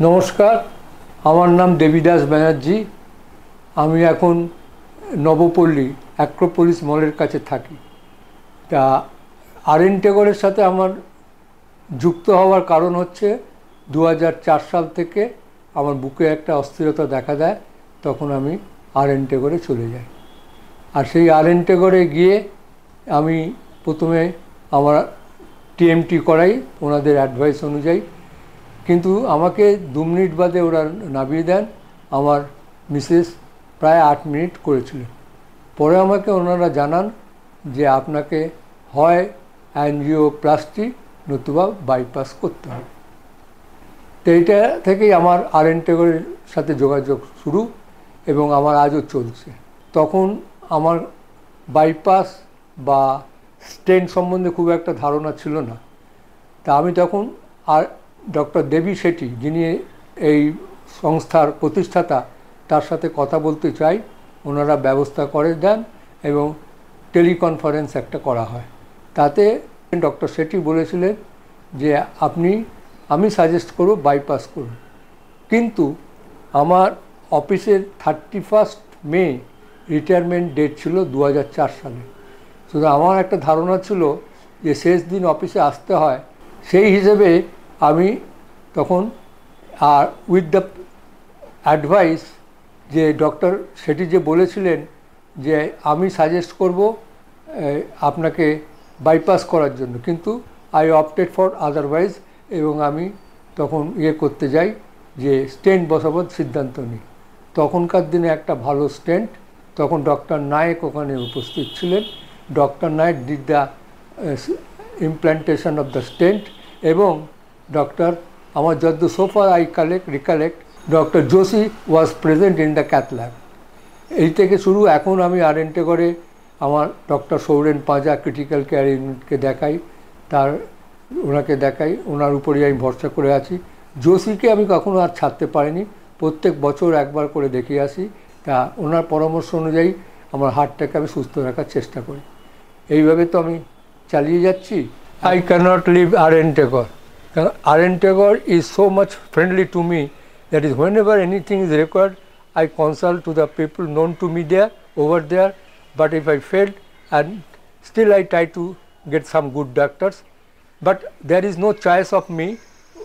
নমস্কার, আমার নাম দেবীদাস ব্যানার্জি। আমি এখন নবপল্লী অ্যাক্রোপলিস মলের কাছে থাকি। তা আরএন টেগরের সাথে আমার যুক্ত হওয়ার কারণ হচ্ছে 2004 সাল থেকে আমার বুকে একটা অস্থিরতা দেখা দেয়, তখন আমি আরএন টেগরে চলে যাই। আর সেই আরএন টেগরে গিয়ে আমি প্রথমে আমার টিএমটি করাই ওনাদের অ্যাডভাইস অনুযায়ী, কিন্তু আমাকে 2 মিনিট বাদে ওরা নামিয়ে দেন। আমার মিসেস প্রায় 8 মিনিট করেছিলেন। পরে আমাকে ওনারা জানান যে আপনাকে হয় অ্যানজিওপ্লাস্টি নতুবা বাইপাস করতে হবে। তো এইটা থেকেই আমার আরএন টেগরের সাথে যোগাযোগ শুরু এবং আমার আজও চলছে। তখন আমার বাইপাস বা স্টেন্ট সম্বন্ধে খুব একটা ধারণা ছিল না। তা আমি তখন আর ডক্টর দেবী শেঠি, যিনি এই সংস্থার প্রতিষ্ঠাতা, তার সাথে কথা বলতে চাই। ওনারা ব্যবস্থা করে দেন এবং টেলিকনফারেন্স একটা করা হয়। তাতে ডক্টর শেঠি বলেছিলেন যে আমি সাজেস্ট করব বাইপাস করুন। কিন্তু আমার অফিসের 31 মে রিটায়ারমেন্ট ডেট ছিল 2004 সালে। শুধু আমার একটা ধারণা ছিল যে শেষ দিন অফিসে আসতে হয়, সেই হিসেবে আমি তখন আর উইথ দ্য অ্যাডভাইস যে ডক্টর শেঠি যে বলেছিলেন যে আমি সাজেস্ট করব আপনাকে বাইপাস করার জন্য, কিন্তু আই অপটেড ফর আদারওয়াইজ, এবং আমি তখন করতে যাই যে স্টেন্ট বসাবার সিদ্ধান্ত নিই। তখনকার দিনে একটা ভালো স্টেন্ট, তখন ডক্টর নায়েক ওখানে উপস্থিত ছিলেন। Doctor Nayek did the implantation of the stent, এবং ডক্টর আমার যত so far I recollect doctor Joshi was present in the cath lab. এই থেকে শুরু। এখন আমি আরএন টেগরে আমার doctor Souren Panja critical care ইউনিটকে দেখাই, ওনাকে দেখাই, ওনার উপরেই আমি ভরসা করে আছি। জোশীকে আমি কখনো আর ছাড়তে পারিনি, প্রত্যেক বছর একবার করে দেখে আসি। তা ওনার পরামর্শ অনুযায়ী আমার হার্টটাকে আমি সুস্থ রাখার চেষ্টা করি। এইভাবে তো আমি চালিয়ে যাচ্ছি। I cannot leave R Tagore. R Tagore is so much friendly to me, that is whenever anything is required, I consult to the people known to me over there. But if I failed, and still I try to get some good doctors, but there is no choice of me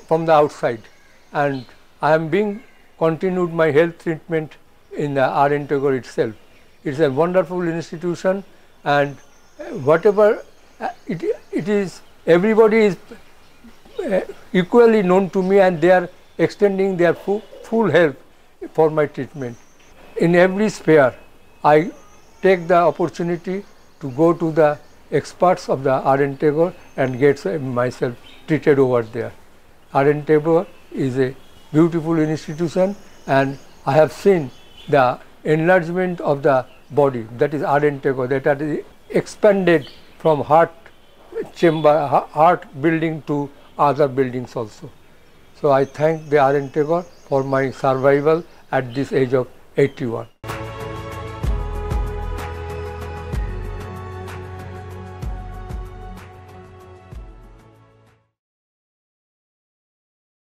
from the outside, and I am being continued my health treatment in the aRN Tagore itself. It's a wonderful institution, and whatever it is, everybody is equally known to me, and they are extending their full help for my treatment. In every sphere, I take the opportunity to go to the experts of the aRN Tagore and get myself treated over there. aRN Tagore is a beautiful institution, and I have seen the enlargement of the body, that is aRN Tagore, that are expanded from heart chamber, heart building to other buildings also. So I thank the aRN Tagore for my survival at this age of 81.